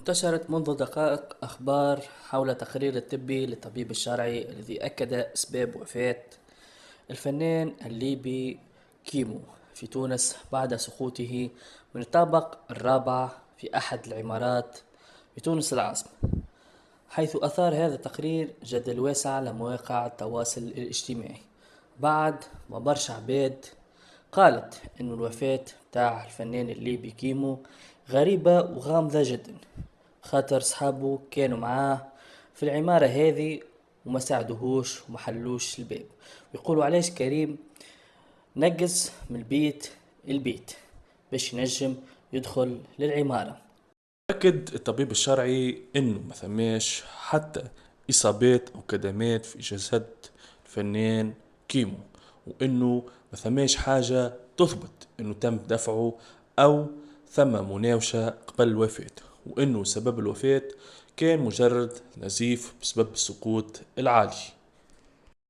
انتشرت منذ دقائق أخبار حول تقرير الطبي للطبيب الشرعي الذي أكد أسباب وفاة الفنان الليبي كيمو في تونس بعد سقوطه من الطابق الرابع في أحد العمارات في تونس العاصمة، حيث أثار هذا التقرير جدل واسع على مواقع التواصل الاجتماعي بعد ما برشا عباد قالت إن الوفاة تاع الفنان الليبي كيمو غريبة وغامضة جدا، خاطر صحابه كانوا معاه في العمارة هذه وما ساعدوهوش وما حلوش الباب، ويقولوا علاش كريم نقز من البيت باش ينجم يدخل للعمارة. أكد الطبيب الشرعي إنه ما ثماش حتى إصابات أو كدمات في جسد الفنان كيمو، وإنه ما ثماش حاجة تثبت إنه تم دفعه أو ثم مناوشة قبل الوفاة، وإنه سبب الوفاة كان مجرد نزيف بسبب السقوط العالي.